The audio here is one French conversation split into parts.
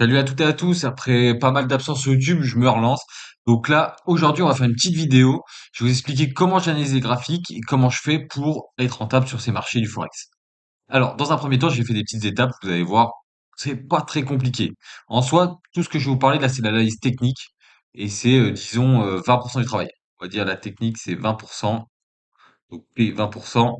Salut à toutes et à tous, après pas mal d'absence sur YouTube, je me relance. Donc là, aujourd'hui, on va faire une petite vidéo. Je vais vous expliquer comment j'analyse les graphiques et comment je fais pour être rentable sur ces marchés du Forex. Alors, dans un premier temps, j'ai fait des petites étapes, vous allez voir, c'est pas très compliqué. En soi, tout ce que je vais vous parler là, c'est de l'analyse technique et c'est, disons, 20% du travail. On va dire la technique, c'est 20%, donc P 20%,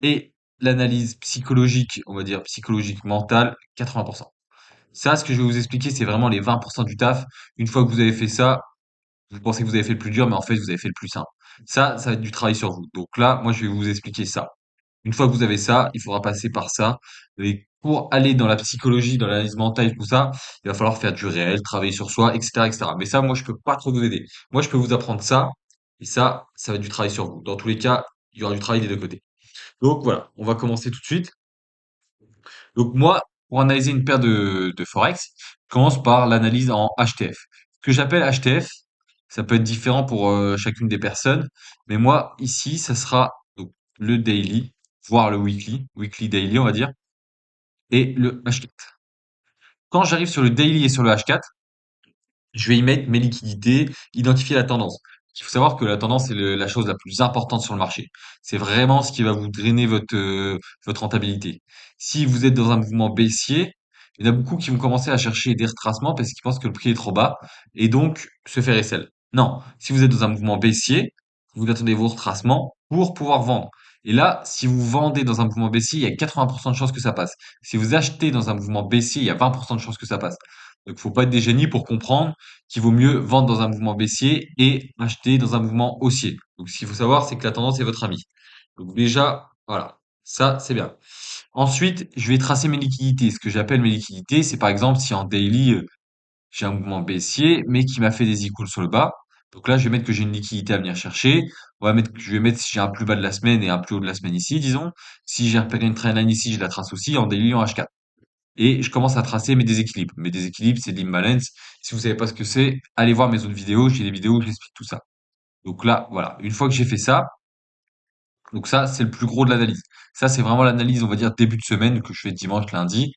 et l'analyse psychologique, on va dire psychologique mentale, 80%. Ça, ce que je vais vous expliquer, c'est vraiment les 20% du taf. Une fois que vous avez fait ça, vous pensez que vous avez fait le plus dur, mais en fait, vous avez fait le plus simple. Ça va être du travail sur vous. Donc là, moi, je vais vous expliquer ça. Une fois que vous avez ça, il faudra passer par ça. Et pour aller dans la psychologie, dans l'analyse mentale, tout ça, il va falloir faire du réel, travailler sur soi, etc., etc. Mais ça, moi, je peux pas trop vous aider. Moi, je peux vous apprendre ça. Et ça va être du travail sur vous. Dans tous les cas, il y aura du travail des deux côtés. Donc voilà, on va commencer tout de suite. Donc moi, pour analyser une paire de forex, je commence par l'analyse en HTF. Ce que j'appelle HTF, ça peut être différent pour chacune des personnes, mais moi ici, ça sera donc le daily, voire le weekly daily, on va dire, et le H4. Quand j'arrive sur le daily et sur le H4, je vais y mettre mes liquidités, identifier la tendance. Il faut savoir que la tendance est la chose la plus importante sur le marché. C'est vraiment ce qui va vous drainer votre rentabilité. Si vous êtes dans un mouvement baissier, il y en a beaucoup qui vont commencer à chercher des retracements parce qu'ils pensent que le prix est trop bas et donc se faire SL. Non, si vous êtes dans un mouvement baissier, vous attendez vos retracements pour pouvoir vendre. Et là, si vous vendez dans un mouvement baissier, il y a 80% de chances que ça passe. Si vous achetez dans un mouvement baissier, il y a 20% de chances que ça passe. Donc, faut pas être des génies pour comprendre qu'il vaut mieux vendre dans un mouvement baissier et acheter dans un mouvement haussier. Donc, ce qu'il faut savoir, c'est que la tendance est votre ami. Donc, déjà, voilà. Ça, c'est bien. Ensuite, je vais tracer mes liquidités. Ce que j'appelle mes liquidités, c'est par exemple si en daily, j'ai un mouvement baissier, mais qui m'a fait des e-calls sur le bas. Donc là, je vais mettre que j'ai une liquidité à venir chercher. Je vais mettre si j'ai un plus bas de la semaine et un plus haut de la semaine ici, disons. Si j'ai repéré une trendline ici, je la trace aussi en daily en H4. Et je commence à tracer mes déséquilibres. Mes déséquilibres, c'est de l'imbalance. Si vous savez pas ce que c'est, allez voir mes autres vidéos. J'ai des vidéos où j'explique tout ça. Donc là, voilà. Une fois que j'ai fait ça, donc ça, c'est le plus gros de l'analyse. Ça, c'est vraiment l'analyse, on va dire, début de semaine que je fais dimanche, lundi.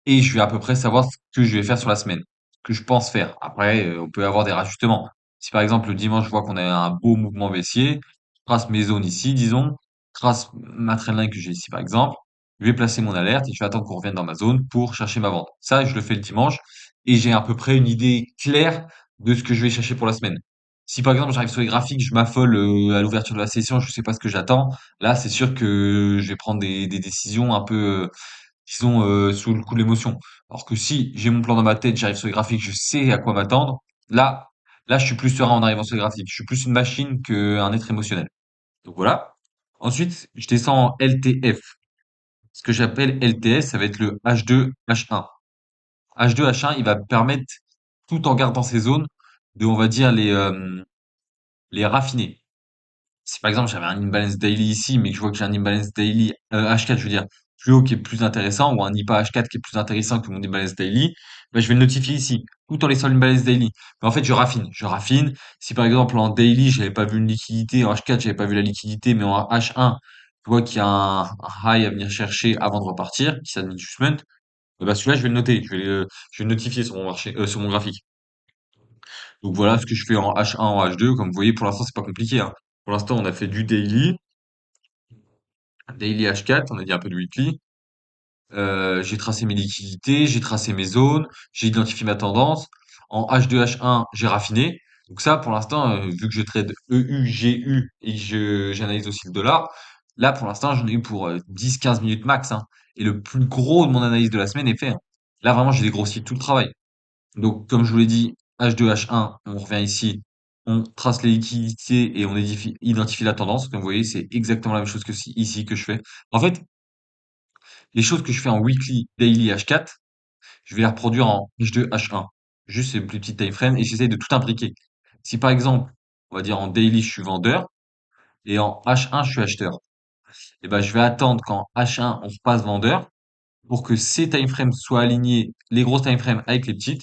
Et je vais à peu près savoir ce que je vais faire sur la semaine. Ce que je pense faire. Après, on peut avoir des rajustements. Si par exemple, le dimanche, je vois qu'on a un beau mouvement baissier, je trace mes zones ici, disons, je trace ma trendline que j'ai ici, par exemple. Je vais placer mon alerte et je vais attendre qu'on revienne dans ma zone pour chercher ma vente. Ça, je le fais le dimanche et j'ai à peu près une idée claire de ce que je vais chercher pour la semaine. Si par exemple j'arrive sur les graphiques, je m'affole à l'ouverture de la session, je sais pas ce que j'attends. Là, c'est sûr que je vais prendre des décisions un peu, disons, sous le coup de l'émotion. Alors que si j'ai mon plan dans ma tête, j'arrive sur les graphiques, je sais à quoi m'attendre. Là, là, je suis plus serein en arrivant sur les graphiques. Je suis plus une machine qu'un être émotionnel. Donc voilà. Ensuite, je descends en LTF. Ce que j'appelle LTS, ça va être le H2, H1. H2, H1, il va me permettre, tout en gardant ces zones, de, on va dire, les raffiner. Si par exemple j'avais un imbalance daily ici, mais que je vois que j'ai un imbalance daily H4, je veux dire, plus haut qui est plus intéressant, ou un IPA H4 qui est plus intéressant que mon imbalance daily, ben, je vais le notifier ici, tout en laissant l'imbalance daily. Mais en fait, je raffine. Je raffine. Si par exemple en daily, j'avais pas vu une liquidité, en H4, j'avais pas vu la liquidité, mais en H1, je vois qu'il y a un high à venir chercher avant de repartir, qui s'admit adjustment, bah celui-là, je vais le noter, je vais le notifier sur mon marché, sur mon graphique. Donc voilà ce que je fais en H1, en H2. Comme vous voyez, pour l'instant, c'est pas compliqué, hein. Pour l'instant, on a fait du daily, daily H4, on a dit un peu de weekly. J'ai tracé mes liquidités, j'ai tracé mes zones, j'ai identifié ma tendance. En H2, H1, j'ai raffiné. Donc ça, pour l'instant, vu que je trade EU, GU et que j'analyse aussi le dollar, là, pour l'instant, j'en ai eu pour 10-15 minutes max, hein. Et le plus gros de mon analyse de la semaine est fait, hein. Là, vraiment, j'ai dégrossi tout le travail. Donc, comme je vous l'ai dit, H2, H1, on revient ici, on trace les liquidités et on identifie la tendance. Comme vous voyez, c'est exactement la même chose que ici que je fais. En fait, les choses que je fais en weekly, daily, H4, je vais les reproduire en H2, H1. Juste ces plus petits time frames et j'essaie de tout imbriquer. Si par exemple, on va dire en daily, je suis vendeur et en H1, je suis acheteur, et ben, je vais attendre qu'en H1, on passe vendeur pour que ces time frames soient alignés, les grosses time frames avec les petites.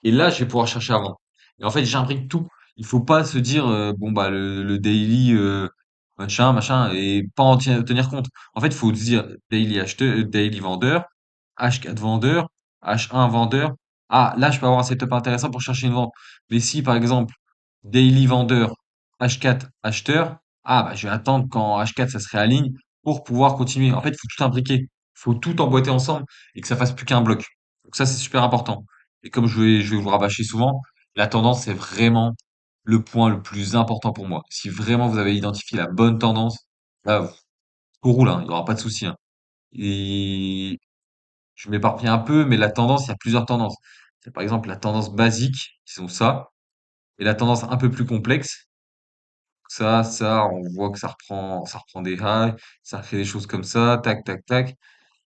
Et là, je vais pouvoir chercher à vendre. Et en fait, j'imbrique tout. Il faut pas se dire, bon, bah, le daily, machin, machin, et pas tenir compte. En fait, il faut se dire daily acheteur, daily vendeur, H4 vendeur, H1 vendeur. Ah, là, je peux avoir un setup intéressant pour chercher une vente. Mais si, par exemple, daily vendeur, H4 acheteur, ah, bah, je vais attendre quand H4 ça se réaligne pour pouvoir continuer. En fait, il faut tout imbriquer. Il faut tout emboîter ensemble et que ça fasse plus qu'un bloc. Donc ça, c'est super important. Et comme je vais vous rabâcher souvent, la tendance, c'est vraiment le point le plus important pour moi. Si vraiment vous avez identifié la bonne tendance, là, tout roule, hein, il n'y aura pas de souci, hein. Et je m'éparpille un peu, mais la tendance, il y a plusieurs tendances. C'est par exemple la tendance basique, qui sont ça, et la tendance un peu plus complexe. Ça, on voit que ça reprend des highs, ça crée des choses comme ça, tac, tac, tac.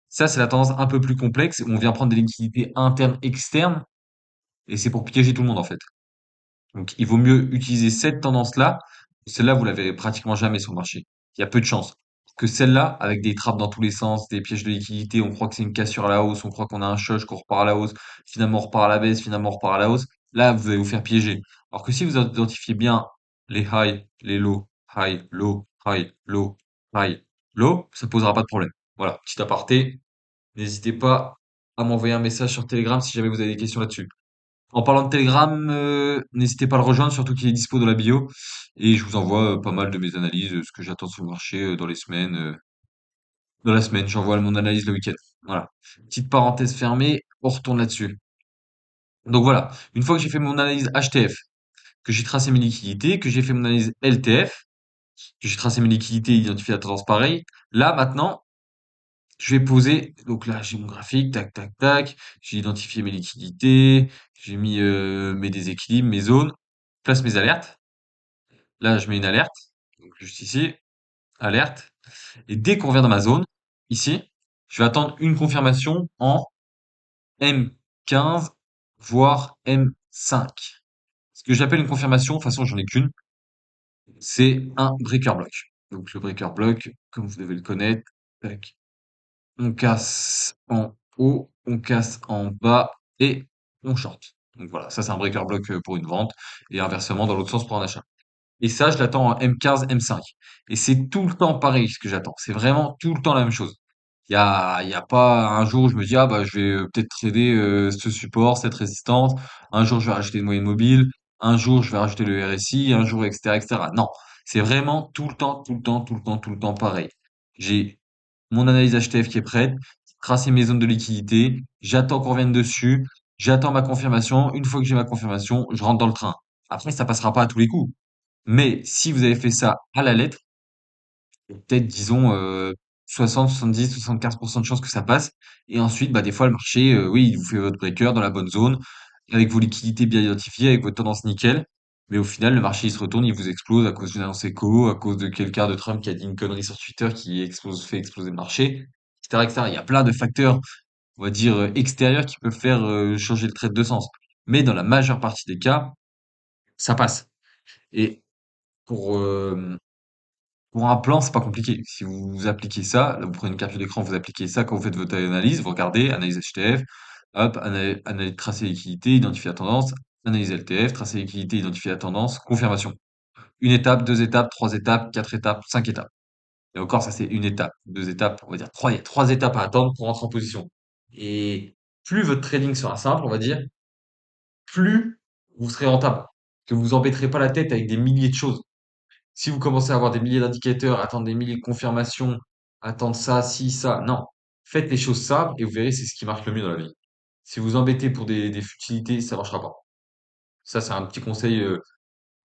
Ça, c'est la tendance un peu plus complexe, où on vient prendre des liquidités internes, externes, et c'est pour piéger tout le monde, en fait. Donc, il vaut mieux utiliser cette tendance-là. Celle-là, vous la verrez pratiquement jamais sur le marché. Il y a peu de chances. Que celle-là, avec des trappes dans tous les sens, des pièges de liquidité, on croit que c'est une cassure à la hausse, on croit qu'on a un choc, qu'on repart à la hausse, finalement on repart à la baisse, finalement on repart à la hausse. Là, vous allez vous faire piéger. Alors que si vous identifiez bien les highs, les lows, high, low, high, low, high, low, ça posera pas de problème. Voilà, petit aparté. N'hésitez pas à m'envoyer un message sur Telegram si jamais vous avez des questions là-dessus. En parlant de Telegram, n'hésitez pas à le rejoindre, surtout qu'il est dispo dans la bio. Et je vous envoie pas mal de mes analyses, ce que j'attends sur le marché dans les semaines. Dans la semaine, j'envoie mon analyse le week-end. Voilà. Petite parenthèse fermée, on retourne là-dessus. Donc voilà, une fois que j'ai fait mon analyse HTF, que j'ai tracé mes liquidités, que j'ai fait mon analyse LTF, que j'ai tracé mes liquidités et identifié la tendance pareil, là maintenant, je vais poser, donc là j'ai mon graphique, tac tac tac, j'ai identifié mes liquidités, j'ai mis mes déséquilibres, mes zones, place mes alertes. Là, je mets une alerte, donc juste ici, alerte. Et dès qu'on revient dans ma zone, ici, je vais attendre une confirmation en M15, voire M5. Ce que j'appelle une confirmation, de toute façon, j'en ai qu'une, c'est un breaker block. Donc le breaker block, comme vous devez le connaître, tac, on casse en haut, on casse en bas et on short. Donc voilà, ça c'est un breaker block pour une vente et inversement dans l'autre sens pour un achat. Et ça, je l'attends en M15, M5. Et c'est tout le temps pareil ce que j'attends. C'est vraiment tout le temps la même chose. Il y a pas un jour où je me dis, ah bah je vais peut-être trader ce support, cette résistance. Un jour, je vais rajouter une moyenne mobile. Un jour, je vais rajouter le RSI. Un jour, etc., etc. Non, c'est vraiment tout le temps, tout le temps, tout le temps, tout le temps pareil. J'ai mon analyse HTF qui est prête, tracer mes zones de liquidité. J'attends qu'on revienne dessus. J'attends ma confirmation. Une fois que j'ai ma confirmation, je rentre dans le train. Après, ça passera pas à tous les coups. Mais si vous avez fait ça à la lettre, il y a peut-être disons 60, 70, 75% de chances que ça passe. Et ensuite, bah, des fois, le marché, oui, il vous fait votre breaker dans la bonne zone, avec vos liquidités bien identifiées, avec votre tendance nickel. Mais au final, le marché, il se retourne, il vous explose à cause d'une annonce éco, à cause de quelqu'un de Trump qui a dit une connerie sur Twitter qui fait exploser le marché, etc., etc. Il y a plein de facteurs, on va dire, extérieurs qui peuvent faire changer le trait de sens. Mais dans la majeure partie des cas, ça passe. Et pour, pour un plan, c'est pas compliqué. Si vous appliquez ça, là, vous prenez une capture d'écran, vous appliquez ça quand vous faites votre analyse, vous regardez, analyse HTF, hop, analyse, tracer les liquidités, identifier la tendance, analyse LTF, tracer les liquidités, identifier la tendance, confirmation. Une étape, deux étapes, trois étapes, quatre étapes, cinq étapes. Et encore, ça c'est une étape, deux étapes, on va dire trois, il y a trois étapes à attendre pour rentrer en position. Et plus votre trading sera simple, on va dire, plus vous serez rentable. Que vous vous embêterez pas la tête avec des milliers de choses. Si vous commencez à avoir des milliers d'indicateurs, attendre des milliers de confirmations, attendre ça, ci, ça, non. Faites les choses simples et vous verrez, c'est ce qui marche le mieux dans la vie. Si vous embêtez pour des futilités, ça marchera pas. Ça, c'est un petit conseil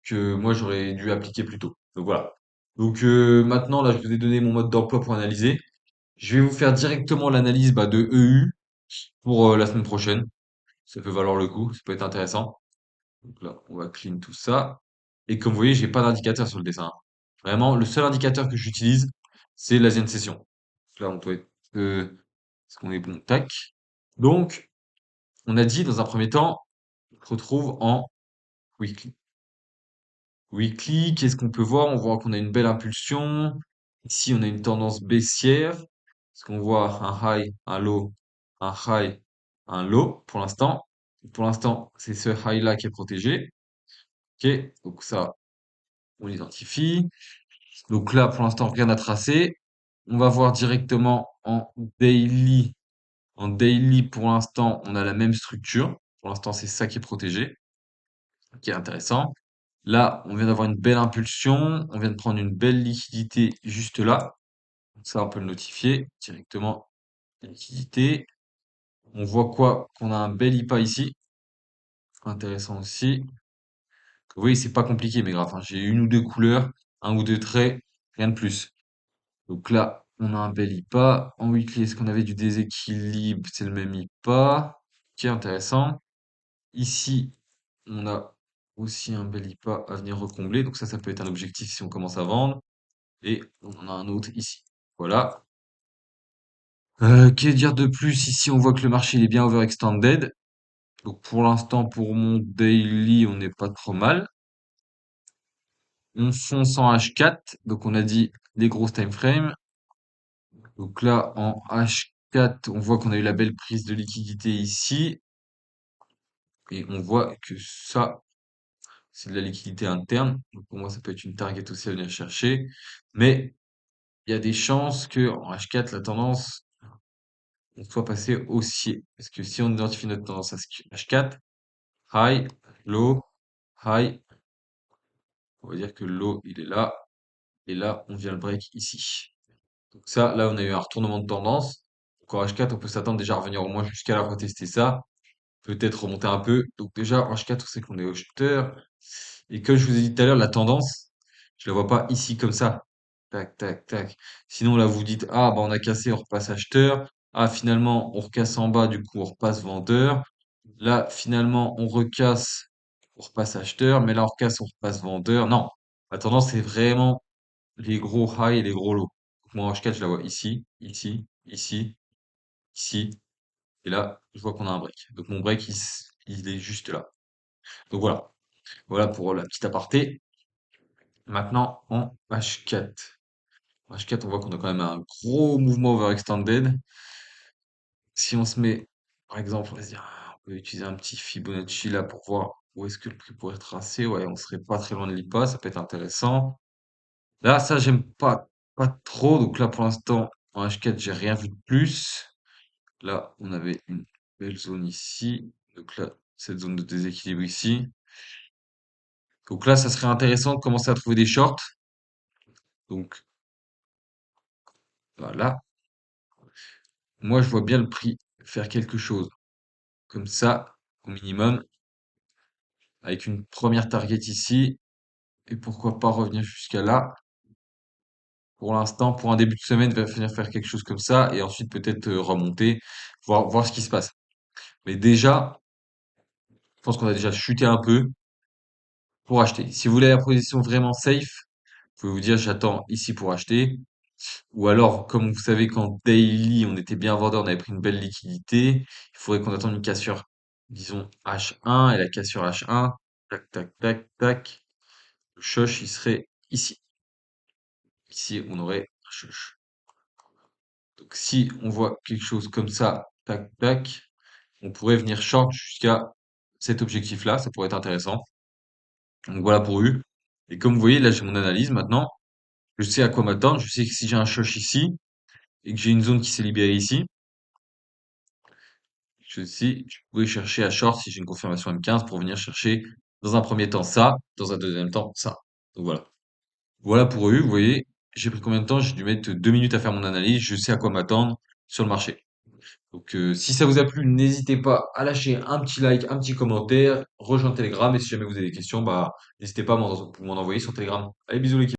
que moi j'aurais dû appliquer plus tôt. Donc voilà. Donc maintenant, là, je vous ai donné mon mode d'emploi pour analyser. Je vais vous faire directement l'analyse bah, de EU pour la semaine prochaine. Ça peut valoir le coup, ça peut être intéressant. Donc là, on va clean tout ça. Et comme vous voyez, j'ai pas d'indicateur sur le dessin. Vraiment, le seul indicateur que j'utilise, c'est l'Asian Session. Donc là, on doit être, est-ce qu'on est bon? Tac. Donc, on a dit dans un premier temps, on se retrouve en weekly. Weekly, qu'est-ce qu'on peut voir? On voit qu'on a une belle impulsion. Ici, on a une tendance baissière. Parce qu'on voit un high, un low, un high, un low pour l'instant. Pour l'instant, c'est ce high-là qui est protégé. Ok, donc ça, on l'identifie. Donc là, pour l'instant, rien à tracer. On va voir directement en daily. En daily, pour l'instant, on a la même structure. Pour l'instant, c'est ça qui est protégé, qui est intéressant. Là, on vient d'avoir une belle impulsion, on vient de prendre une belle liquidité juste là. Donc ça, on peut le notifier directement, liquidité. On voit quoi? Qu'on a un bel IPA ici, intéressant aussi. Oui, c'est pas compliqué mes graphes, hein. J'ai une ou deux couleurs, un ou deux traits, rien de plus. Donc là, on a un bel IPA. En weekly, est-ce qu'on avait du déséquilibre? C'est le même IPA. Qui est intéressant. Ici, on a aussi un bel IPA à venir recombler. Donc ça peut être un objectif si on commence à vendre. Et on en a un autre ici. Voilà. Que dire de plus? Ici, on voit que le marché il est bien overextended. Donc pour l'instant, pour mon daily, on n'est pas trop mal. On fonce en H4. Donc on a dit les grosses time frames. Donc là, en H4, on voit qu'on a eu la belle prise de liquidité ici. Et on voit que ça, c'est de la liquidité interne. Donc pour moi, ça peut être une target aussi à venir chercher. Mais il y a des chances que en H4, la tendance, on soit passé haussier. Parce que si on identifie notre tendance à H4, high, low, high, on va dire que le low, il est là. Et là, on vient le break ici. Donc ça, là, on a eu un retournement de tendance. Donc en H4, on peut s'attendre déjà à revenir au moins jusqu'à la retester ça. Peut-être remonter un peu. Donc déjà, en H4, c'est qu'on est acheteur. Et comme je vous ai dit tout à l'heure, la tendance, je la vois pas ici comme ça. Tac, tac, tac. Sinon, là, vous dites, ah, bah, on a cassé, on repasse acheteur. Ah, finalement, on recasse en bas, du coup, on repasse vendeur. Là, finalement, on recasse, on repasse acheteur. Mais là, on recasse, on repasse vendeur. Non. La tendance, c'est vraiment les gros high et les gros lows. Donc, moi, en H4, je la vois ici, ici, ici, ici. Et là, je vois qu'on a un break. Donc mon break, il est juste là. Donc voilà. Voilà pour la petite aparté. Maintenant, en H4. En H4, on voit qu'on a quand même un gros mouvement overextended. Si on se met, par exemple, vas-y, on peut utiliser un petit Fibonacci là pour voir où est-ce que le prix pourrait tracer. Ouais, on serait pas très loin de l'IPA, ça peut être intéressant. Là, ça, j'aime pas trop. Donc là, pour l'instant, en H4, j'ai rien vu de plus. Là, on avait une belle zone ici. Donc là, cette zone de déséquilibre ici. Donc là, ça serait intéressant de commencer à trouver des shorts. Donc voilà. Moi, je vois bien le prix faire quelque chose comme ça, au minimum, avec une première target ici. Et pourquoi pas revenir jusqu'à là. Pour l'instant, pour un début de semaine, il va finir faire quelque chose comme ça. Et ensuite, peut-être remonter, voir ce qui se passe. Mais déjà, je pense qu'on a déjà chuté un peu pour acheter. Si vous voulez la position vraiment safe, vous pouvez vous dire, j'attends ici pour acheter. Ou alors, comme vous savez qu'en daily, on était bien vendeur, on avait pris une belle liquidité, il faudrait qu'on attende une cassure, disons H1, et la cassure H1, tac, tac, tac, tac. Le shush, il serait ici. Ici, on aurait un shush. Donc, si on voit quelque chose comme ça, tac, tac, on pourrait venir short jusqu'à cet objectif-là, ça pourrait être intéressant. Donc, voilà pour eux. Et comme vous voyez, là, j'ai mon analyse maintenant. Je sais à quoi m'attendre. Je sais que si j'ai un shush ici, et que j'ai une zone qui s'est libérée ici, je pouvais chercher à short si j'ai une confirmation M15 pour venir chercher dans un premier temps ça, dans un deuxième temps ça. Donc voilà. Voilà pour eux, vous voyez, j'ai pris combien de temps? J'ai dû mettre 2 minutes à faire mon analyse, je sais à quoi m'attendre sur le marché. Donc si ça vous a plu, n'hésitez pas à lâcher un petit like, un petit commentaire, rejoindre Telegram et si jamais vous avez des questions, bah n'hésitez pas à m'en envoyer sur Telegram. Allez, bisous l'équipe.